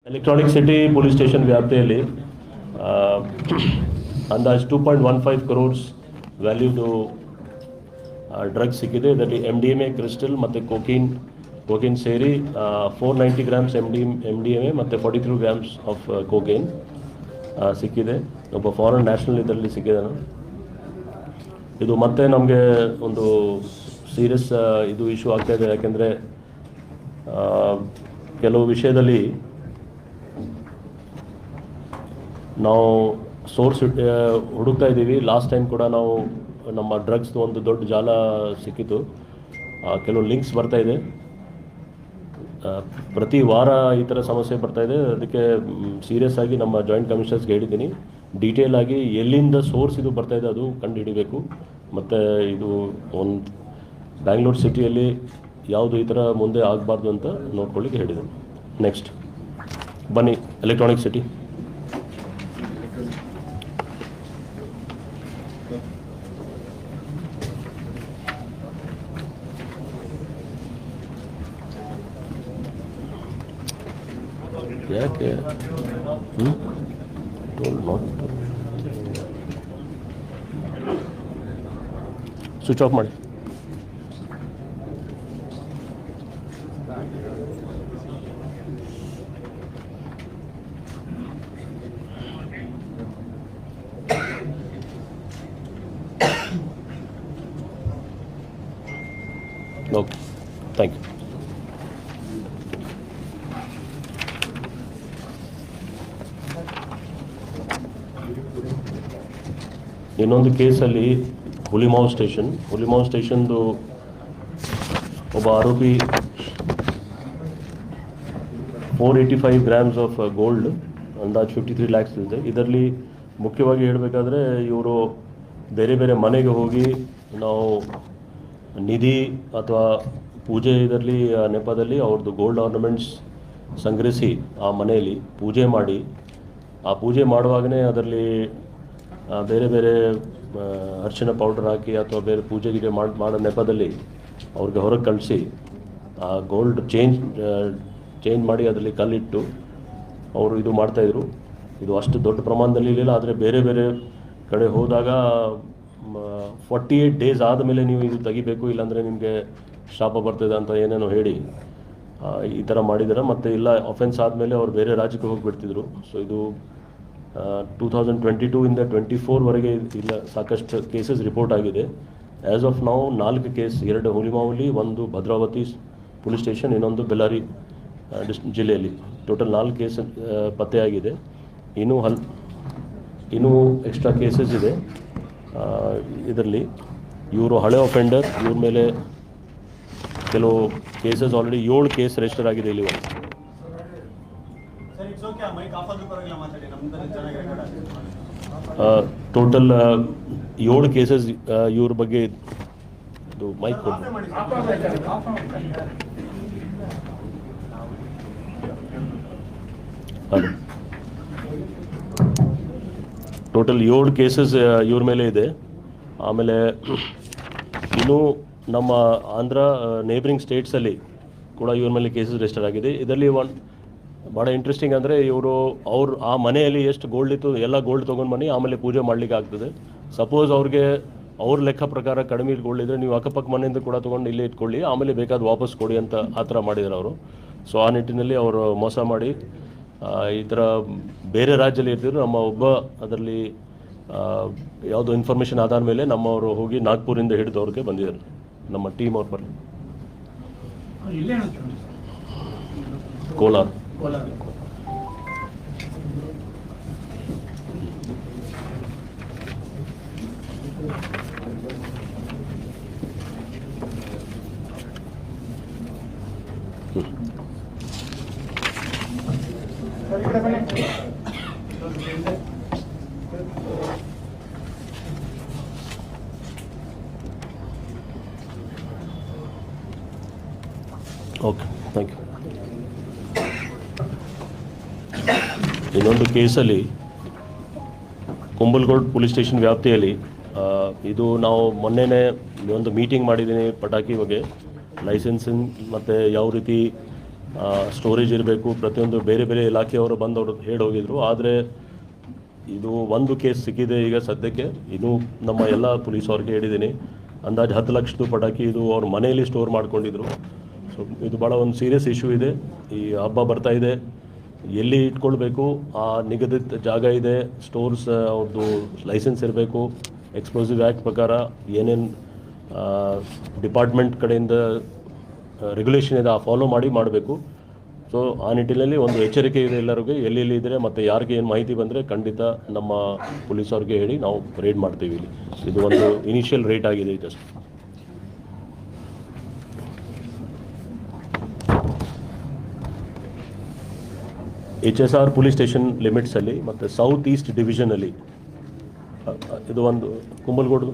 Electronic city police station ವ್ಯಾಪ್ತಿಯಲ್ಲಿ ಅಂದಾಜು 2.15 crores ವ್ಯಾಲ್ಯೂದು drugs ಸಿಕ್ಕಿದೆ. ಇದರಲ್ಲಿ MDMA ಕ್ರಿಸ್ಟಲ್ ಮತ್ತು ಕೋಕೇನ್ ಸೇರಿ 490 grams MDMA ಮತ್ತು 43 grams ಆಫ್ ಕೋಕೇನ್ ಸಿಕ್ಕಿದೆ. ಒಬ್ಬ ಫಾರಿನ್ ನ್ಯಾಷನಲ್ ಇದರಲ್ಲಿ ಸಿಕ್ಕಿದ್ದಾನೆ. ಇದು ಮತ್ತೆ ನಮಗೆ ಒಂದು ಸೀರಿಯಸ್ ಇದು ಇಶ್ಯೂ ಆಗ್ತಾಯಿದೆ. ಯಾಕೆಂದರೆ ಕೆಲವು ವಿಷಯದಲ್ಲಿ ನಾವು ಸೋರ್ಸ್ ಹುಡುಕ್ತಾ ಇದ್ದೀವಿ. ಲಾಸ್ಟ್ ಟೈಮ್ ಕೂಡ ನಾವು ನಮ್ಮ ಡ್ರಗ್ಸ್ದು ಒಂದು ದೊಡ್ಡ ಜಾಲ ಸಿಕ್ಕಿತು. ಕೆಲವು ಲಿಂಕ್ಸ್ ಬರ್ತಾಯಿದೆ. ಪ್ರತಿ ವಾರ ಈ ಥರ ಸಮಸ್ಯೆ ಬರ್ತಾಯಿದೆ. ಅದಕ್ಕೆ ಸೀರಿಯಸ್ ಆಗಿ ನಮ್ಮ ಜಾಯಿಂಟ್ ಕಮಿಷನರ್ಸ್ಗೆ ಹೇಳಿದ್ದೀನಿ, ಡೀಟೇಲ್ ಆಗಿ ಎಲ್ಲಿಂದ ಸೋರ್ಸ್ ಇದು ಬರ್ತಾಯಿದೆ ಅದು ಕಂಡು ಹಿಡಿಬೇಕು. ಮತ್ತು ಇದು ಒಂದು ಬ್ಯಾಂಗ್ಳೂರು ಸಿಟಿಯಲ್ಲಿ ಯಾವುದು ಈ ಥರ ಮುಂದೆ ಆಗಬಾರ್ದು ಅಂತ ನೋಡ್ಕೊಳ್ಳಿಕ್ಕೆ ಹೇಳಿದ್ದೀನಿ. ನೆಕ್ಸ್ಟ್ ಬನ್ನಿ, ಎಲೆಕ್ಟ್ರಾನಿಕ್ ಸಿಟಿ. ಯಾಕೆ ಸ್ವಿಚ್ ಆಫ್ ಮಾಡಿ. Okay, thank you. ಇನ್ನೊಂದು ಕೇಸಲ್ಲಿ ಹುಲಿಮಾವು ಸ್ಟೇಷನ್ದು ಒಬ್ಬ ಆರೋಪಿ 485 grams ಆಫ್ ಗೋಲ್ಡ್, ಅಂದಾಜು 53 lakhs ಇದೆ. ಇದರಲ್ಲಿ ಮುಖ್ಯವಾಗಿ ಹೇಳಬೇಕಾದ್ರೆ ಇವರು ಬೇರೆ ಬೇರೆ ಮನೆಗೆ ಹೋಗಿ ನಾವು ನಿಧಿ ಅಥವಾ ಪೂಜೆ ಇದರಲ್ಲಿ ನೆಪದಲ್ಲಿ ಅವ್ರದ್ದು ಗೋಲ್ಡ್ ಆರ್ನಮೆಂಟ್ಸ್ ಸಂಗ್ರಹಿಸಿ ಆ ಮನೆಯಲ್ಲಿ ಪೂಜೆ ಮಾಡಿ, ಆ ಪೂಜೆ ಮಾಡುವಾಗಲೇ ಅದರಲ್ಲಿ ಬೇರೆ ಬೇರೆ ಅರಿಶಿಣ ಪೌಡರ್ ಹಾಕಿ ಅಥವಾ ಬೇರೆ ಪೂಜೆಗೆ ಮಾಡೋ ನೆಪದಲ್ಲಿ ಅವ್ರಿಗೆ ಹೊರಗೆ ಕಳಿಸಿ ಆ ಗೋಲ್ಡ್ ಚೇಂಜ್ ಮಾಡಿ ಅದರಲ್ಲಿ ಕಲ್ಲಿಟ್ಟು ಅವರು ಇದು ಮಾಡ್ತಾಯಿದ್ರು. ಇದು ಅಷ್ಟು ದೊಡ್ಡ ಪ್ರಮಾಣದಲ್ಲಿ ಇರಲಿಲ್ಲ. ಆದರೆ ಬೇರೆ ಬೇರೆ ಕಡೆ ಹೋದಾಗ 48 days ಆದಮೇಲೆ ನೀವು ಇದು ತೆಗಿಬೇಕು, ಇಲ್ಲಾಂದರೆ ನಿಮಗೆ ಶಾಪ ಬರ್ತದೆ ಅಂತ ಏನೇನೋ ಹೇಳಿ ಈ ಥರ ಮಾಡಿದ್ದಾರೆ. ಮತ್ತು ಇಲ್ಲ ಅಫೆನ್ಸ್ ಆದಮೇಲೆ ಅವ್ರು ಬೇರೆ ರಾಜ್ಯಕ್ಕೆ ಹೋಗಿಬಿಡ್ತಿದ್ರು. ಸೊ ಇದು 2022 ಇಂದ 24ವರೆಗೆ ಇಲ್ಲ ಸಾಕಷ್ಟು ಕೇಸಸ್ ರಿಪೋರ್ಟ್ ಆಗಿದೆ. ಆ್ಯಸ್ ಆಫ್ ನಾವು 4 ಕೇಸ್, 2 ಹುಲಿಮಾವಲಿ, 1 ಭದ್ರಾವತಿ ಪೊಲೀಸ್ ಸ್ಟೇಷನ್, ಇನ್ನೊಂದು ಬೆಳ್ಳಾರಿ ಜಿಲ್ಲೆಯಲ್ಲಿ, ಟೋಟಲ್ 4 ಕೇಸ್ ಪತ್ತೆಯಾಗಿದೆ. ಇನ್ನೂ ಎಕ್ಸ್ಟ್ರಾ ಕೇಸಸ್ ಇದೆ. ಇದರಲ್ಲಿ ಇವರು ಹಳೆ ಅಫೆಂಡರ್, ಇವ್ರ ಮೇಲೆ ಕೆಲವು ಕೇಸಸ್ ಆಲ್ರೆಡಿ 7 ಕೇಸ್ ರಿಜಿಸ್ಟರ್ ಆಗಿದೆ ಇಲ್ಲಿ. ಟೋಟಲ್ 7 ಕೇಸಸ್ ಇವ್ರ ಬಗ್ಗೆ. ಇದು ಮೈಕ್ ಕೊಡಿ. ಹಲೋ, ಟೋಟಲ್ 7 ಕೇಸಸ್ ಇವ್ರ ಮೇಲೆ ಇದೆ. ಆಮೇಲೆ ಇನ್ನೂ ನಮ್ಮ ಆಂಧ್ರ ನೇಬರಿಂಗ್ ಸ್ಟೇಟ್ಸಲ್ಲಿ ಕೂಡ ಇವ್ರ ಮೇಲೆ ಕೇಸಸ್ ರಿಜಿಸ್ಟರ್ ಆಗಿದೆ. ಇದರಲ್ಲಿ ಭಾಳ ಇಂಟ್ರೆಸ್ಟಿಂಗ್ ಅಂದರೆ ಅವ್ರು ಆ ಮನೆಯಲ್ಲಿ ಎಷ್ಟು ಗೋಲ್ಡ್ ಇತ್ತು ಎಲ್ಲ ಗೋಲ್ಡ್ ತೊಗೊಂಡು ಬನ್ನಿ, ಆಮೇಲೆ ಪೂಜೆ ಮಾಡಲಿಕ್ಕೆ ಆಗ್ತದೆ. ಸಪೋಸ್ ಅವ್ರಿಗೆ ಅವ್ರ ಲೆಕ್ಕ ಪ್ರಕಾರ ಕಡಿಮೆ ಗೋಲ್ಡ್ ಇದ್ದರೆ ನೀವು ಅಕ್ಕಪಕ್ಕ ಮನೆಯಿಂದ ಕೂಡ ತೊಗೊಂಡು ಇಲ್ಲೇ ಇಟ್ಕೊಳ್ಳಿ, ಆಮೇಲೆ ಬೇಕಾದ ವಾಪಸ್ ಕೊಡಿ ಅಂತ ಆ ಥರ ಮಾಡಿದ್ದಾರೆ ಅವರು. ಸೊ ಆ ನಿಟ್ಟಿನಲ್ಲಿ ಅವರು ಮೋಸ ಮಾಡಿ ಈ ಥರ ಬೇರೆ ರಾಜ್ಯದಲ್ಲಿ ಇರ್ತಿದ್ರು. ನಮ್ಮ ಒಬ್ಬ ಅದರಲ್ಲಿ ಯಾವುದೋ ಇನ್ಫಾರ್ಮೇಷನ್ ಆಧಾರ ಮೇಲೆ ನಮ್ಮವರು ಹೋಗಿ ನಾಗ್ಪುರಿಂದ ಹಿಡಿದು ಅವ್ರಿಗೆ ಬಂದಿದ್ದಾರೆ. ನಮ್ಮ ಟೀಮ್ ಅವ್ರು ಬರಲಿ. ಕೋಲಾರ. Okay, thank you. ಇನ್ನೊಂದು ಕೇಸಲ್ಲಿ ಕುಂಬಲ್ಗೋಡ್ ಪೊಲೀಸ್ ಸ್ಟೇಷನ್ ವ್ಯಾಪ್ತಿಯಲ್ಲಿ ಇದು ನಾವು ಮೊನ್ನೆನೇ ಒಂದು ಮೀಟಿಂಗ್ ಮಾಡಿದ್ದೀನಿ ಪಟಾಕಿ ಬಗ್ಗೆ, ಲೈಸೆನ್ಸಿಂಗ್ ಮತ್ತು ಯಾವ ರೀತಿ ಸ್ಟೋರೇಜ್ ಇರಬೇಕು, ಪ್ರತಿಯೊಂದು ಬೇರೆ ಬೇರೆ ಇಲಾಖೆಯವರು ಬಂದು ಅವರು ಹೇಳಿ ಹೋಗಿದ್ರು. ಆದರೆ ಇದು ಒಂದು ಕೇಸ್ ಸಿಕ್ಕಿದೆ ಈಗ ಸದ್ಯಕ್ಕೆ. ಇನ್ನೂ ನಮ್ಮ ಎಲ್ಲ ಪೊಲೀಸ್ ಅವ್ರಿಗೆ ಹೇಳಿದ್ದೀನಿ, ಅಂದಾಜು 10 ಲಕ್ಷದ ಪಟಾಕಿ ಇದು ಅವ್ರ ಮನೆಯಲ್ಲಿ ಸ್ಟೋರ್ ಮಾಡ್ಕೊಂಡಿದ್ರು. ಸೊ ಇದು ಭಾಳ ಒಂದು ಸೀರಿಯಸ್ ಇಶ್ಯೂ ಇದೆ. ಈ ಹಬ್ಬ ಬರ್ತಾ ಇದೆ, ಎಲ್ಲಿ ಇಟ್ಕೊಳ್ಬೇಕು, ಆ ನಿಗದಿತ ಜಾಗ ಇದೆ, ಸ್ಟೋರ್ಸ್ ಅವ್ರದ್ದು ಲೈಸೆನ್ಸ್ ಇರಬೇಕು, ಎಕ್ಸ್ಪ್ಲೋಸಿವ್ ಆ್ಯಕ್ಟ್ ಪ್ರಕಾರ ಏನೇನು ಡಿಪಾರ್ಟ್ಮೆಂಟ್ ಕಡೆಯಿಂದ ರೆಗ್ಯುಲೇಷನ್ ಇದೆ ಆ ಫಾಲೋ ಮಾಡಬೇಕು. ಸೊ ಆ ನಿಟ್ಟಿನಲ್ಲಿ ಒಂದು ಎಚ್ಚರಿಕೆ ಇದೆ ಎಲ್ಲರಿಗೂ, ಎಲ್ಲೆಲ್ಲಿ ಇದ್ದರೆ ಮತ್ತು ಯಾರಿಗೆ ಏನು ಮಾಹಿತಿ ಬಂದರೆ ಖಂಡಿತ ನಮ್ಮ ಪೊಲೀಸವ್ರಿಗೆ ಹೇಳಿ ನಾವು ರೇಡ್ ಮಾಡ್ತೀವಿ. ಇಲ್ಲಿ ಇದು ಒಂದು ಇನಿಷಿಯಲ್ ರೇಟ್ ಆಗಿದೆ ಜಸ್ಟ್. HSR ಪೊಲೀಸ್ ಸ್ಟೇಷನ್ ಲಿಮಿಟ್ಸಲ್ಲಿ ಮತ್ತು ಸೌತ್ ಈಸ್ಟ್ ಡಿವಿಷನಲ್ಲಿ ಇದು ಒಂದು ಕುಂಬಲ್ಗೋಡು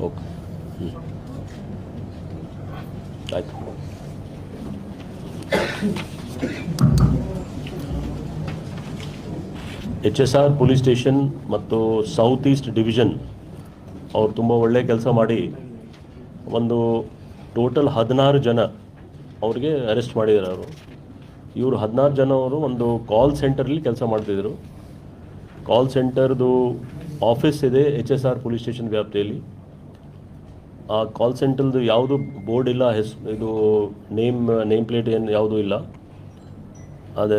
ಓಕೆ ಆಯಿತು. HSR ಪೊಲೀಸ್ ಸ್ಟೇಷನ್ ಮತ್ತು ಸೌತ್ ಈಸ್ಟ್ ಡಿವಿಷನ್ ಅವ್ರು ತುಂಬ ಒಳ್ಳೆಯ ಕೆಲಸ ಮಾಡಿ ಒಂದು ಟೋಟಲ್ 16 ಜನ ಅವ್ರಿಗೆ ಅರೆಸ್ಟ್ ಮಾಡಿದ್ದಾರೆ. ಇವರು 16 ಜನ ಅವರು ಒಂದು ಕಾಲ್ ಸೆಂಟರಲ್ಲಿ ಕೆಲಸ ಮಾಡ್ತಿದ್ರು. ಕಾಲ್ ಸೆಂಟರ್ದು ಆಫೀಸ್ ಇದೆ HSR ಪೊಲೀಸ್ ಸ್ಟೇಷನ್ ವ್ಯಾಪ್ತಿಯಲ್ಲಿ. ಆ ಕಾಲ್ ಸೆಂಟರ್ದು ಯಾವುದು ಬೋರ್ಡ್ ಇಲ್ಲ, ಇದು ನೇಮ್ ಪ್ಲೇಟ್ ಏನು ಯಾವುದೂ ಇಲ್ಲ. ಅದೇ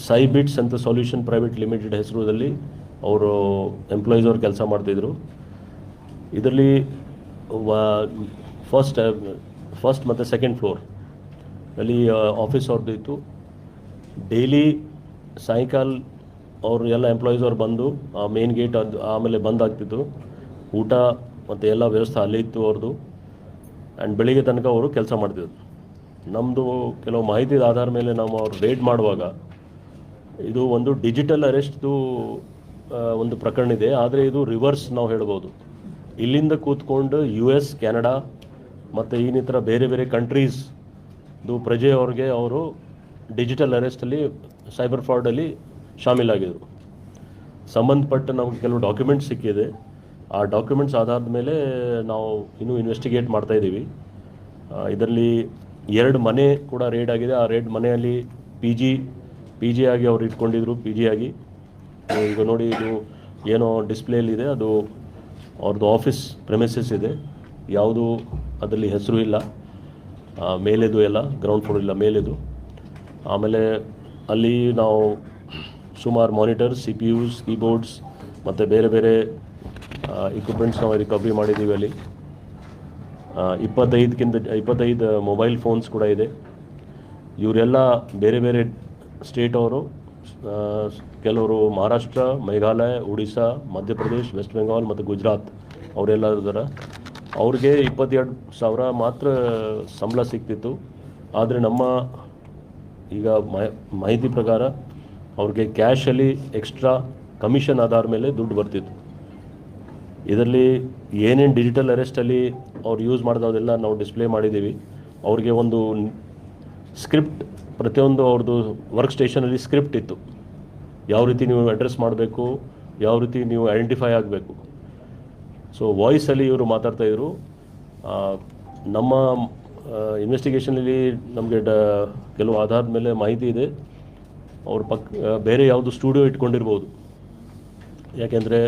ಸೈಬಿಟ್ಸ್ ಅಂತ ಸೊಲ್ಯೂಷನ್ ಪ್ರೈವೇಟ್ ಲಿಮಿಟೆಡ್ ಹೆಸರುದಲ್ಲಿ ಅವರು ಎಂಪ್ಲಾಯೀಸ್ ಅವ್ರು ಕೆಲಸ ಮಾಡ್ತಿದ್ರು. ಇದರಲ್ಲಿ ಫಸ್ಟ್ ಮತ್ತು ಸೆಕೆಂಡ್ ಫ್ಲೋರ್ ಅಲ್ಲಿ ಆಫೀಸ್ ಅವ್ರದ್ದು ಇತ್ತು. ಡೈಲಿ ಸಾಯಂಕಾಲ ಅವರು ಎಲ್ಲ ಎಂಪ್ಲಾಯೀಸ್ ಅವ್ರು ಬಂದು ಆ ಮೇನ್ ಗೇಟ್ ಅದು ಆಮೇಲೆ ಬಂದಾಗ್ತಿತ್ತು. ಊಟ ಮತ್ತು ಎಲ್ಲ ವ್ಯವಸ್ಥೆ ಅಲ್ಲೇ ಇತ್ತು ಅವ್ರದ್ದು. ಆ್ಯಂಡ್ ಬೆಳಿಗ್ಗೆ ತನಕ ಅವರು ಕೆಲಸ ಮಾಡ್ತಿದ್ರು. ನಮ್ಮದು ಕೆಲವು ಮಾಹಿತಿ ಆಧಾರ ಮೇಲೆ ನಾವು ಅವ್ರು ರೇಡ್ ಮಾಡುವಾಗ ಇದು ಒಂದು ಡಿಜಿಟಲ್ ಅರೆಸ್ಟ್ದು ಒಂದು ಪ್ರಕರಣ ಇದೆ. ಆದರೆ ಇದು ರಿವರ್ಸ್ ನಾವು ಹೇಳ್ಬೋದು. ಇಲ್ಲಿಂದ ಕೂತ್ಕೊಂಡು US, ಕೆನಡಾ ಮತ್ತು ಇನ್ನಿತರ ಬೇರೆ ಬೇರೆ ಕಂಟ್ರೀಸ್ದು ಪ್ರಜೆಯವ್ರಿಗೆ ಅವರು ಡಿಜಿಟಲ್ ಅರೆಸ್ಟಲ್ಲಿ ಸೈಬರ್ ಫ್ರಾಡಲ್ಲಿ ಶಾಮೀಲಾಗಿದ್ದರು. ಸಂಬಂಧಪಟ್ಟ ನಮಗೆ ಕೆಲವು ಡಾಕ್ಯುಮೆಂಟ್ಸ್ ಸಿಕ್ಕಿದೆ. ಆ ಡಾಕ್ಯುಮೆಂಟ್ಸ್ ಆಧಾರದ ಮೇಲೆ ನಾವು ಇನ್ನೂ ಇನ್ವೆಸ್ಟಿಗೇಟ್ ಮಾಡ್ತಾಯಿದ್ದೀವಿ. ಇದರಲ್ಲಿ 2 ಮನೆ ಕೂಡ ರೇಡ್ ಆಗಿದೆ. ಆ ರೇಡ್ ಮನೆಯಲ್ಲಿ ಪಿ ಜಿ ಆಗಿ ಅವ್ರು ಇಟ್ಕೊಂಡಿದ್ರು, PG ಆಗಿ. ಈಗ ನೋಡಿ, ಇದು ಏನೋ ಡಿಸ್ಪ್ಲೇಲಿದೆ, ಅದು ಅವ್ರದ್ದು ಆಫೀಸ್ ಪ್ರೆಮಿಸಸ್ ಇದೆ. ಯಾವುದು ಅದರಲ್ಲಿ ಹೆಸರು ಇಲ್ಲ, ಮೇಲೆದು ಎಲ್ಲ ಗ್ರೌಂಡ್ ಫ್ಲೋರ್ ಇಲ್ಲ, ಮೇಲೆದು. ಆಮೇಲೆ ಅಲ್ಲಿ ನಾವು ಸುಮಾರು ಮಾನಿಟರ್ಸ್, CPUs, ಕೀಬೋರ್ಡ್ಸ್ ಮತ್ತು ಬೇರೆ ಬೇರೆ ಇಕ್ವಿಪ್ಮೆಂಟ್ಸ್ ನಾವು ರಿಕವರಿ ಮಾಡಿದ್ದೀವಿ. ಅಲ್ಲಿ 25 ಮೊಬೈಲ್ ಫೋನ್ಸ್ ಕೂಡ ಇದೆ. ಇವರೆಲ್ಲ ಬೇರೆ ಬೇರೆ ಸ್ಟೇಟ್ ಅವರು, ಕೆಲವರು ಮಹಾರಾಷ್ಟ್ರ, ಮೇಘಾಲಯ, ಒಡಿಶಾ, ಮಧ್ಯಪ್ರದೇಶ್, ವೆಸ್ಟ್ ಬೆಂಗಾಲ್ ಮತ್ತು ಗುಜರಾತ್ ಅವರೆಲ್ಲ ಇದ್ದಾರೆ. ಅವ್ರಿಗೆ 22,000 ಮಾತ್ರ ಸಂಬಳ ಸಿಗ್ತಿತ್ತು. ಆದರೆ ನಮ್ಮ ಈಗ ಮಾಹಿತಿ ಪ್ರಕಾರ ಅವ್ರಿಗೆ ಕ್ಯಾಶಲ್ಲಿ ಎಕ್ಸ್ಟ್ರಾ ಕಮಿಷನ್ ಆಧಾರ ಮೇಲೆ ದುಡ್ಡು ಬರ್ತಿತ್ತು. ಇದರಲ್ಲಿ ಏನೇನು ಡಿಜಿಟಲ್ ಅರೆಸ್ಟಲ್ಲಿ ಅವ್ರು ಯೂಸ್ ಮಾಡೋದೆಲ್ಲ ನಾವು ಡಿಸ್ಪ್ಲೇ ಮಾಡಿದ್ದೀವಿ. ಅವ್ರಿಗೆ ಒಂದು ಸ್ಕ್ರಿಪ್ಟ್, ಪ್ರತಿಯೊಂದು ಅವ್ರದ್ದು ವರ್ಕ್ ಸ್ಟೇಷನಲ್ಲಿ ಸ್ಕ್ರಿಪ್ಟ್ ಇತ್ತು. ಯಾವ ರೀತಿ ನೀವು ಅಡ್ರೆಸ್ ಮಾಡಬೇಕು, ಯಾವ ರೀತಿ ನೀವು ಐಡೆಂಟಿಫೈ ಆಗಬೇಕು. ಸೊ ವಾಯ್ಸಲ್ಲಿ ಇವರು ಮಾತಾಡ್ತಾಯಿದ್ರು. ನಮ್ಮ ಇನ್ವೆಸ್ಟಿಗೇಷನಲ್ಲಿ ನಮಗೆ ಕೆಲವು ಆಧಾರದ ಮೇಲೆ ಮಾಹಿತಿ ಇದೆ, ಅವ್ರ ಬೇರೆ ಯಾವುದು ಸ್ಟುಡಿಯೋ ಇಟ್ಕೊಂಡಿರ್ಬೋದು. ಯಾಕೆಂದರೆ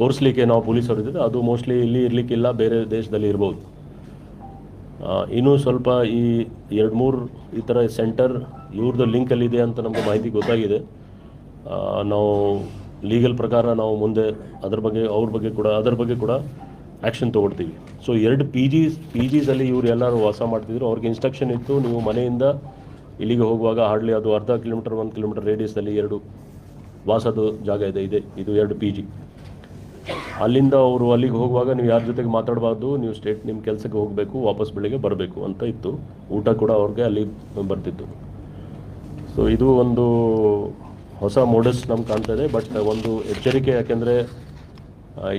ತೋರಿಸ್ಲಿಕ್ಕೆ ನಾವು ಪೊಲೀಸರು ಇದ್ದರೆ ಅದು ಮೋಸ್ಟ್ಲಿ ಇಲ್ಲಿ ಇರಲಿಕ್ಕಿಲ್ಲ, ಬೇರೆ ದೇಶದಲ್ಲಿ ಇರ್ಬೋದು. ಇನ್ನೂ ಸ್ವಲ್ಪ ಈ 2-3 ಈ ಥರ ಸೆಂಟರ್ ಇವ್ರದ್ದು ಲಿಂಕಲ್ಲಿದೆ ಅಂತ ನಮಗೆ ಮಾಹಿತಿ ಗೊತ್ತಾಗಿದೆ. ನಾವು ಲೀಗಲ್ ಪ್ರಕಾರ ನಾವು ಮುಂದೆ ಅದರ ಬಗ್ಗೆ ಕೂಡ ಆ್ಯಕ್ಷನ್ ತೊಗೊಳ್ತೀವಿ. ಸೊ 2 PGಸಲ್ಲಿ ಇವರು ಎಲ್ಲರೂ ವಾಸ ಮಾಡ್ತಿದ್ರು. ಅವ್ರಿಗೆ ಇನ್ಸ್ಟ್ರಕ್ಷನ್ ಇತ್ತು, ನೀವು ಮನೆಯಿಂದ ಇಲ್ಲಿಗೆ ಹೋಗುವಾಗ ಹಾರ್ಡ್ಲಿ ಅದು 1/2 ಕಿಲೋಮೀಟರ್ 1 ಕಿಲೋಮೀಟರ್ ರೇಡಿಯಸ್ದಲ್ಲಿ 2 ವಾಸದ ಜಾಗ ಇದೆ. ಇದು 2 PG. ಅಲ್ಲಿಂದ ಅವರು ಅಲ್ಲಿಗೆ ಹೋಗುವಾಗ ನೀವು ಯಾರ ಜೊತೆಗೆ ಮಾತಾಡಬಾರ್ದು, ನೀವು ನಿಮ್ಮ ಕೆಲಸಕ್ಕೆ ಹೋಗಬೇಕು, ವಾಪಸ್ ಬೆಳಿಗ್ಗೆ ಬರಬೇಕು ಅಂತ ಇತ್ತು. ಊಟ ಕೂಡ ಅವ್ರಿಗೆ ಅಲ್ಲಿ ಬರ್ತಿತ್ತು. ಸೊ ಇದು ಒಂದು ಹೊಸ ಮೋಡಸ್ ನಮ್ಗೆ ಕಾಣ್ತಾ ಇದೆ. ಬಟ್ ಒಂದು ಎಚ್ಚರಿಕೆ, ಯಾಕೆಂದರೆ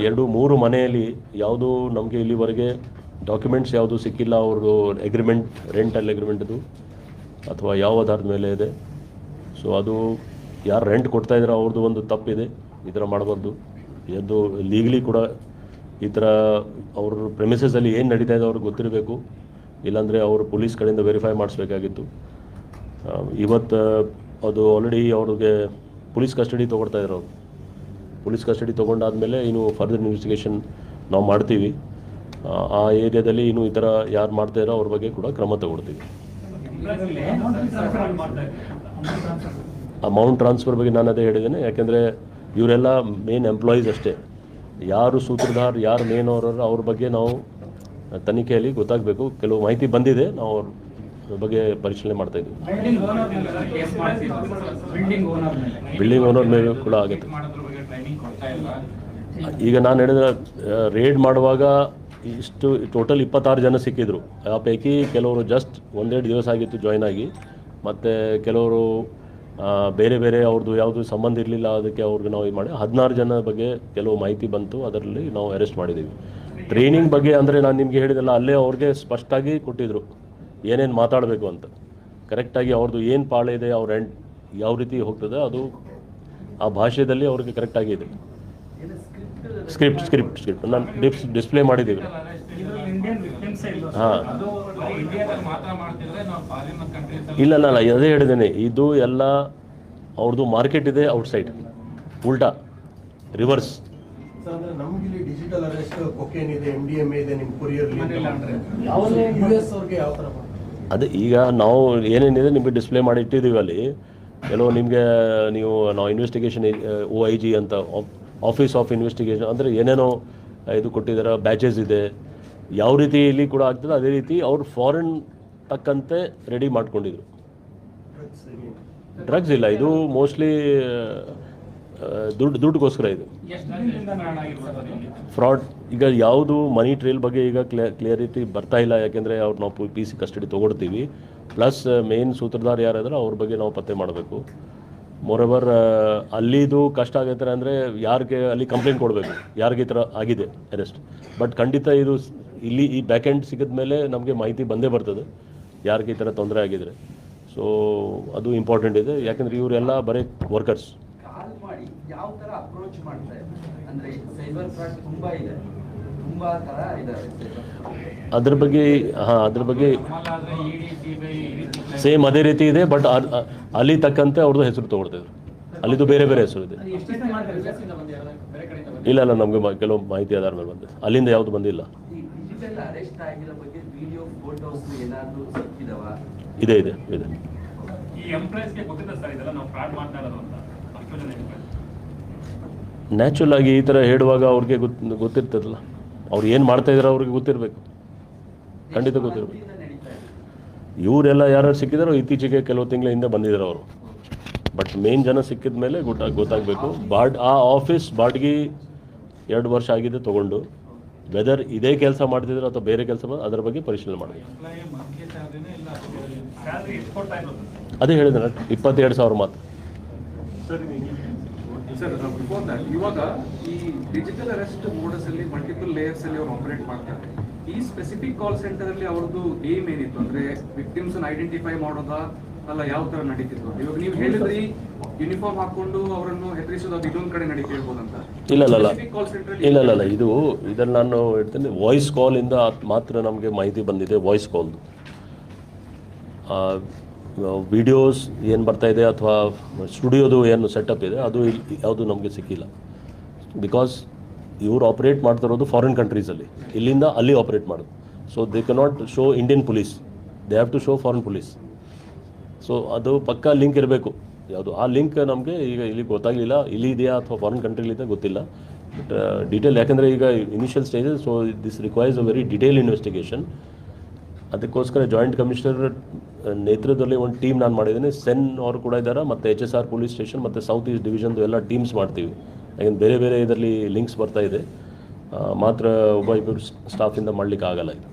2-3 ಮನೆಯಲ್ಲಿ ಯಾವುದು ನಮಗೆ ಇಲ್ಲಿವರೆಗೆ ಡಾಕ್ಯುಮೆಂಟ್ಸ್ ಯಾವುದು ಸಿಕ್ಕಿಲ್ಲ, ಅವ್ರದ್ದು ಅಗ್ರಿಮೆಂಟ್, ರೆಂಟಲ್ ಅಗ್ರಿಮೆಂಟ್ದು ಅಥವಾ ಯಾವ ಆಧಾರದ ಮೇಲೆ ಇದೆ. ಸೊ ಅದು ಯಾರು ರೆಂಟ್ ಕೊಡ್ತಾಯಿದ್ರೆ ಅವ್ರದ್ದು ಒಂದು ತಪ್ಪಿದೆ, ಈ ಥರ ಮಾಡಬಾರ್ದು. ಅದು ಲೀಗಲಿ ಕೂಡ ಈ ಥರ ಅವ್ರ ಪ್ರೆಮಿಸಸಲ್ಲಿ ಏನು ನಡೀತಾ ಇದೆ ಅವ್ರಿಗೆ ಗೊತ್ತಿರಬೇಕು, ಇಲ್ಲಾಂದರೆ ಅವರು ಪೊಲೀಸ್ ಕಡೆಯಿಂದ ವೆರಿಫೈ ಮಾಡಿಸ್ಬೇಕಾಗಿತ್ತು. ಇವತ್ತು ಅದು ಆಲ್ರೆಡಿ ಅವ್ರಿಗೆ ಪೊಲೀಸ್ ಕಸ್ಟಡಿ ತೊಗೊಳ್ತಾ ಇದ್ರು. ಅವರು ಪೊಲೀಸ್ ಕಸ್ಟಡಿ ತೊಗೊಂಡಾದ್ಮೇಲೆ ಇನ್ನು ಫರ್ದರ್ ಇನ್ವೆಸ್ಟಿಗೇಷನ್ ನಾವು ಮಾಡ್ತೀವಿ. ಆ ಏರಿಯಾದಲ್ಲಿ ಇನ್ನು ಈ ಥರ ಯಾರು ಮಾಡ್ತಾಯಿರೋ ಅವ್ರ ಬಗ್ಗೆ ಕೂಡ ಕ್ರಮ ತಗೊಳ್ತೀವಿ. ಅಮೌಂಟ್ ಟ್ರಾನ್ಸ್ಫರ್ ಬಗ್ಗೆ ನಾನು ಅದೇ ಹೇಳಿದ್ದೇನೆ, ಯಾಕೆಂದರೆ ಇವರೆಲ್ಲ ಮೇನ್ ಎಂಪ್ಲಾಯೀಸ್ ಅಷ್ಟೇ. ಯಾರು ಸೂತ್ರಧಾರ್, ಯಾರು ಮೇನ್ ಅವ್ರ ಬಗ್ಗೆ ನಾವು ತನಿಖೆಯಲ್ಲಿ ಗೊತ್ತಾಗಬೇಕು. ಕೆಲವು ಮಾಹಿತಿ ಬಂದಿದೆ, ನಾವು ಅವ್ರ ಬಗ್ಗೆ ಪರಿಶೀಲನೆ ಮಾಡ್ತಾ ಇದ್ದೀವಿ. ಬಿಲ್ಡಿಂಗ್ ಓನರ್ ಮೇಲೆ ಕೂಡ ಆಗುತ್ತೆ. ಈಗ ನಾನು ಹೇಳಿದ್ರೆ ರೇಡ್ ಮಾಡುವಾಗ ಇಷ್ಟು ಟೋಟಲ್ 26 ಜನ ಸಿಕ್ಕಿದ್ರು. ಆ ಪೈಕಿ ಕೆಲವರು ಜಸ್ಟ್ 1-2 ದಿವಸ ಆಗಿತ್ತು ಜಾಯ್ನ್ ಆಗಿ, ಮತ್ತು ಕೆಲವರು ಬೇರೆ ಬೇರೆ ಅವ್ರದ್ದು ಯಾವುದು ಸಂಬಂಧ ಇರಲಿಲ್ಲ, ಅದಕ್ಕೆ ಅವ್ರಿಗೆ ನಾವು ಇದು ಮಾಡಿ 16 ಜನ ಬಗ್ಗೆ ಕೆಲವು ಮಾಹಿತಿ ಬಂತು, ಅದರಲ್ಲಿ ನಾವು ಅರೆಸ್ಟ್ ಮಾಡಿದ್ದೀವಿ. ಟ್ರೈನಿಂಗ್ ಬಗ್ಗೆ ಅಂದರೆ ನಾನು ನಿಮಗೆ ಹೇಳಿದೆಲ್ಲ, ಅಲ್ಲೇ ಅವ್ರಿಗೆ ಸ್ಪಷ್ಟವಾಗಿ ಕೊಟ್ಟಿದ್ದರು ಏನೇನು ಮಾತಾಡಬೇಕು ಅಂತ. ಕರೆಕ್ಟಾಗಿ ಅವ್ರದ್ದು ಏನು ಪಾಳೆ ಇದೆ, ಅವ್ರ ಎಂಡ್ ಯಾವ ರೀತಿ ಹೋಗ್ತದೆ, ಅದು ಆ ಭಾಷೆಯಲ್ಲಿ ಅವ್ರಿಗೆ ಕರೆಕ್ಟಾಗಿದೆ. ಸ್ಕ್ರಿಪ್ಟ್ ನಾನು ಡಿಸ್ಪ್ಲೇ ಮಾಡಿದ್ದೀವಿ. ಹಾಂ, ಇಲ್ಲ ಅದೇ ಹೇಳಿದ್ದೇನೆ, ಇದು ಎಲ್ಲ ಅವ್ರದ್ದು ಮಾರ್ಕೆಟ್ ಇದೆ ಔಟ್ಸೈಡ್, ಉಲ್ಟಾ ರಿವರ್ಸ್. ನಮ್ಗೆ ಡಿಜಿಟಲ್ ಅರೆಸ್ಟ್ ಕೊಕೇನ್ ಇದೆ, MDMA ಇದೆ, ನಿಮ್ಮ ಕೊರಿಯರ್ಲಿ US ಅವ್ರಿಗೆ ಯಾವ ಥರ? ಅದೇ ಈಗ ನಾವು ಏನೇನಿದೆ ನಿಮಗೆ ಡಿಸ್ಪ್ಲೇ ಮಾಡಿ ಇಟ್ಟಿದ್ದೀವಿ ಅಲ್ಲಿ. ಕೆಲವು ನಿಮಗೆ ನಾವು ಇನ್ವೆಸ್ಟಿಗೇಷನ್ OIG ಅಂತ, ಆಫೀಸ್ ಆಫ್ ಇನ್ವೆಸ್ಟಿಗೇಷನ್ ಅಂದರೆ ಏನೇನೋ ಇದು ಕೊಟ್ಟಿದ್ದಾರೆ, ಬ್ಯಾಚಸ್ ಇದೆ. ಯಾವ ರೀತಿ ಇಲ್ಲಿ ಕೂಡ ಆಗ್ತದೆ ಅದೇ ರೀತಿ ಅವ್ರು ಫಾರಿನ್ ತಕ್ಕಂತೆ ರೆಡಿ ಮಾಡ್ಕೊಂಡಿದ್ರು. ಡ್ರಗ್ಸ್ ಇಲ್ಲ, ಇದು ಮೋಸ್ಟ್ಲಿ ದುಡ್ಡುಗೋಸ್ಕರ ಇದು ಫ್ರಾಡ್. ಈಗ ಯಾವುದು ಮನಿ ಟ್ರೇಲ್ ಬಗ್ಗೆ ಈಗ ಕ್ಲಿಯರಿಟಿ ಬರ್ತಾ ಇಲ್ಲ, ಯಾಕೆಂದರೆ ಅವ್ರು ನಾವು PC ಕಸ್ಟಡಿ ತೊಗೊಳ್ತೀವಿ. ಪ್ಲಸ್ ಮೇನ್ ಸೂತ್ರಧಾರ ಯಾರಾದ್ರೆ ಅವ್ರ ಬಗ್ಗೆ ನಾವು ಪತ್ತೆ ಮಾಡಬೇಕು. ಮೋರೆವರ್ ಅಲ್ಲಿದು ಕಷ್ಟ ಆಗೈತೆ ಅಂದರೆ ಯಾರಿಗೆ ಅಲ್ಲಿ ಕಂಪ್ಲೇಂಟ್ ಕೊಡಬೇಕು, ಯಾರಿಗೆ ಈ ಥರ ಆಗಿದೆ ಅರೆಸ್ಟ್. ಬಟ್ ಖಂಡಿತ ಇದು ಇಲ್ಲಿ ಈ ಬ್ಯಾಕ್ ಎಂಡ್ ಸಿಗಿದ ಮೇಲೆ ನಮಗೆ ಮಾಹಿತಿ ಬಂದೇ ಬರ್ತದೆ ಯಾರಿಗೆ ಈ ಥರ ತೊಂದರೆ ಆಗಿದ್ರೆ. ಸೊ ಅದು ಇಂಪಾರ್ಟೆಂಟ್ ಇದೆ, ಯಾಕೆಂದರೆ ಇವರೆಲ್ಲ ಬರೀ ವರ್ಕರ್ಸ್. ಯಾವ ತರ ಅಪ್ರೋಚ್ ಮಾಡ್ತಾರೆ ಅಂದ್ರೆ ಸೈಬರ್ ಫ್ರಾಡ್ ತುಂಬಾ ಇದೆ, ತುಂಬಾ ತರ ಇದಾವೆ. ಅದ್ರ ಬಗ್ಗೆ ಸೇಮ್ ಅದೇ ರೀತಿ ಇದೆ. ಬಟ್ ಅಲ್ಲಿ ತಕ್ಕಂತೆ ಅವ್ರದ್ದು ಹೆಸರು ತೊಗೊಳ್ತಿದ್ರು, ಅಲ್ಲಿದು ಬೇರೆ ಬೇರೆ ಹೆಸರು ಇದೆ. ಇಲ್ಲ ನಮಗೆ ಕೆಲವು ಮಾಹಿತಿ ಆಧಾರ ಮೇಲೆ ಬಂದಿದೆ, ಅಲ್ಲಿಂದ ಯಾವುದು ಬಂದಿಲ್ಲ. ಡಿಜಿಟಲ್ ಅರೆಸ್ಟ್ ಆಗಿರೋ ಬಗ್ಗೆ ವಿಡಿಯೋ ಫೋಟೋಸ್ ಏನಾದರೂ ಸಿಕ್ಕಿದವ? ಇದೆ. ಈ ಎಂಪ್ಲಾಯ್ಸ್ಗೆ ಗೊತ್ತಿದೆ ಸರ್ ಇದೆಲ್ಲ ನಾವು ಫ್ರಾಡ್ ಮಾಡ್ತಾ ಇರೋದು ಅಂತ. ಅಷ್ಟು ಜನ ನ್ಯಾಚುರಲ್ ಆಗಿ ಈ ಥರ ಹೇಳುವಾಗ ಅವ್ರಿಗೆ ಗೊತ್ತಿರ್ತದಲ್ಲ, ಅವ್ರು ಏನು ಮಾಡ್ತಾ ಇದ್ದಾರೆ ಅವ್ರಿಗೆ ಗೊತ್ತಿರಬೇಕು, ಖಂಡಿತ ಗೊತ್ತಿರಬೇಕು. ಇವರೆಲ್ಲ ಯಾರು ಸಿಕ್ಕಿದಾರೋ ಇತ್ತೀಚೆಗೆ ಕೆಲವು ತಿಂಗಳ ಹಿಂದೆ ಬಂದಿದ್ದಾರೆ ಅವರು. ಬಟ್ ಮೇನ್ ಜನ ಸಿಕ್ಕಿದ ಮೇಲೆ ಗೊತ್ತಾಗಬೇಕು. ಆ ಆಫೀಸ್ ಬಾಡಿಗೆ 2 ವರ್ಷ ಆಗಿದೆ ತೊಗೊಂಡು, ವೆದರ್ ಇದೇ ಕೆಲಸ ಮಾಡ್ತಿದ್ರು ಅಥವಾ ಬೇರೆ ಕೆಲಸ ಅದರ ಬಗ್ಗೆ ಪರಿಶೀಲನೆ ಮಾಡಬೇಕು. ಅದೇ ಹೇಳಿದೆ 22,000 ಮಾತ್ರ. ಸರ್ ಬಿಫೋರ್ ದಟ್, ಇವಾಗ ಈ ಡಿಜಿಟಲ್ ಅರೆಸ್ಟ್ ಮೋಡಸ್ ಅಲ್ಲಿ ಮಲ್ಟಿಪಲ್ ಲೇಯರ್ಸ್ ಅಲ್ಲಿ ಅವ್ರು ಆಪರೇಟ್ ಮಾಡ್ತಾರೆ. ಈ ಸ್ಪೆಸಿಫಿಕ್ ಕಾಲ್ ಸೆಂಟರ್ ಅಲ್ಲಿ ಅವ್ರದ್ದು ಏಮ್ ಏನಿತ್ತು ಅಂದ್ರೆ ವಿಕ್ಟಿಮ್ಸ್ ಐಡೆಂಟಿಫೈ ಮಾಡೋದಾ ಅಲ್ಲ ಯಾವ ತರ ನಡೀತಿತ್ತು? ಇವಾಗ ನೀವು ಹೇಳಿದ್ರಿ ಯೂನಿಫಾರ್ಮ್ ಹಾಕೊಂಡು ಅವರನ್ನು ಹೆದರಿಸೋದು, ಅದು ಇದೊಂದು ಕಡೆ ನಡೀತಿರ್ಬೋದಂತ. ಇಲ್ಲ ಇದನ್ನು ನಾನು ಹೇಳ್ತೇನೆ, ವಾಯ್ಸ್ ಕಾಲಿಂದ ಮಾತ್ರ ನಮಗೆ ಮಾಹಿತಿ ಬಂದಿದೆ. ವಾಯ್ಸ್ ಕಾಲ್ದು ವಿಡಿಯೋಸ್ ಏನು ಬರ್ತಾ ಇದೆ ಅಥವಾ ಸ್ಟುಡಿಯೋದು ಏನು ಸೆಟಪ್ ಇದೆ ಅದು ಯಾವುದು ನಮಗೆ ಸಿಕ್ಕಿಲ್ಲ. ಬಿಕಾಸ್ ಇವರು ಆಪ್ರೇಟ್ ಮಾಡ್ತಿರೋದು ಫಾರಿನ್ ಕಂಟ್ರೀಸಲ್ಲಿ, ಇಲ್ಲಿಂದ ಅಲ್ಲಿ ಆಪ್ರೇಟ್ ಮಾಡೋದು. So they cannot show Indian police, they have to show foreign police. So ಅದು ಪಕ್ಕಾ ಲಿಂಕ್ ಇರಬೇಕು. ಯಾವುದು ಆ ಲಿಂಕ್ ನಮಗೆ ಈಗ ಇಲ್ಲಿ ಗೊತ್ತಾಗಲಿಲ್ಲ, ಇಲ್ಲಿ ಇದೆಯಾ ಅಥವಾ ಫಾರಿನ್ ಕಂಟ್ರಿಲಿದೆ ಗೊತ್ತಿಲ್ಲ. ಬಟ್ ಡೀಟೇಲ್, ಯಾಕಂದರೆ ಈಗ initial stages, so this requires a very detail investigation. ಅದಕ್ಕೋಸ್ಕರ ಜಾಯಿಂಟ್ ಕಮಿಷನರ್ ನೇತೃತ್ವದಲ್ಲಿ ಒಂದು ಟೀಮ್ ನಾನು ಮಾಡಿದ್ದೀನಿ. ಸೆನ್ ಅವರು ಕೂಡ ಇದ್ದಾರೆ, ಮತ್ತು HSR ಪೊಲೀಸ್ ಸ್ಟೇಷನ್ ಮತ್ತು ಸೌತ್ ಈಸ್ಟ್ ಡಿವಿಷನ್ದು ಎಲ್ಲ ಟೀಮ್ಸ್ ಮಾಡ್ತೀವಿ. ಯಾಕೆಂದ್ರೆ ಬೇರೆ ಬೇರೆ ಇದರಲ್ಲಿ ಲಿಂಕ್ಸ್ ಬರ್ತಾ ಇದೆ, ಮಾತ್ರ ಒಬ್ಬ ಇಬ್ಬರು ಸ್ಟಾಫಿಂದ ಮಾಡಲಿಕ್ಕೆ ಆಗಲ್ಲ ಇದು.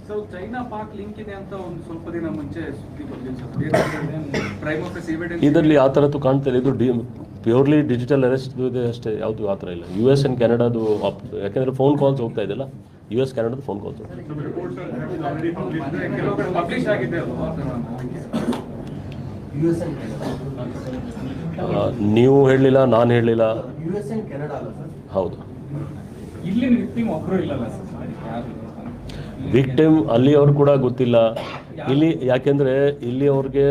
ಸೊ ಚೈನಾ ಪಾಕ್ ಲಿಂಕ್ ಇದೆ ಅಂತ ಒಂದು ಸ್ವಲ್ಪ ದಿನ ಮುಂಚೆ ಸುದ್ದಿ ಬಂದಿತ್ತು ಪ್ರೈಮ್ ಆಫೀಸ್ ಎವಿಡೆನ್ಸ್ ಇದರಲ್ಲಿ ಆ ಥರದ್ದು ಕಾಣ್ತಿಲ್ಲ. ಇದು ಪ್ಯೂರ್ಲಿ ಡಿಜಿಟಲ್ ಅರೆಸ್ಟ್ ಇದೆ ಅಷ್ಟೇ, ಯಾವುದು ಆ ಥರ ಇಲ್ಲ. US ಆ್ಯಂಡ್ ಕೆನಡಾದು ಯಾಕೆಂದರೆ ಫೋನ್ ಕಾಲ್ಸ್ ಹೋಗ್ತಾ ಇದೆಯಲ್ಲ, US ಕೆನಡಾದು ಫೋನ್ ಕಾಲ್ಸ್ ಹೋಗ್ತಾ ಇದೆ. ಕೆಲವು ಕಡೆ ಪಬ್ಲಿಷ್ ಆಗಿದೆ ಅಲ್ವಾ US and Canada. ನೀವು ಹೇಳಲಿಲ್ಲ, ನಾನು ಹೇಳಲಿಲ್ಲ. US and Canada ಅಲ್ಲ ಸರ್? ಹೌದು. ಇಲ್ಲಿ ವಿಕ್ಟಿಮ್ ಒಬ್ರು ಇಲ್ಲಲ್ಲ ಸರ್, ಯಾರು ವಿಕ್ಟಿಮ್ ಅಲ್ಲಿ ಅವ್ರು ಕೂಡ ಗೊತ್ತಿಲ್ಲ ಇಲ್ಲಿ, ಯಾಕೆಂದರೆ ಇಲ್ಲಿ ಅವ್ರಿಗೆ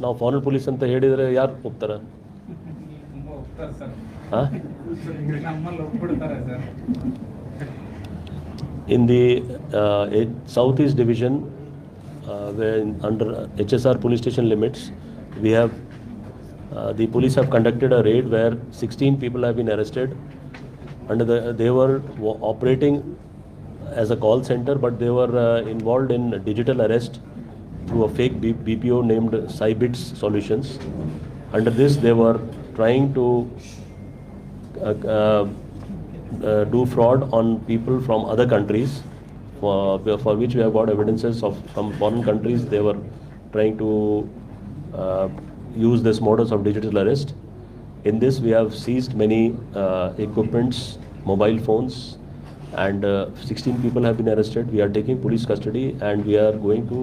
ನಾವು ಫಾರಿನ್ ಪೊಲೀಸ್ ಅಂತ ಹೇಳಿದರೆ ಯಾರು ಹೋಗ್ತಾರೆ? ಹೋಗ್ತಾರೆ ಸರ್, ಹಾಂ, ನಮ್ಮಲ್ಲಿ ಹೋಗ್ಬಿಡ್ತಾರೆ sir. in the Southeast Division, under HSR police station limits, we have the police have conducted a raid where 16 people have been arrested. They were operating as a call center, but they were involved in digital arrest through a fake BPO named Cybits Solutions. Under this, they were trying to do fraud on people from other countries, for which we have got evidences of from foreign countries. They were trying to use this modus of digital arrest. In this, we have seized many equipments, mobile phones, and 16 people have been arrested. We are taking police custody, and we are going to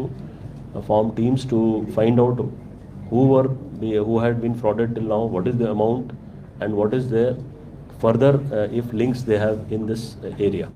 form teams to find out who had been frauded till now, what is the amount, and what is their further if links they have in this area.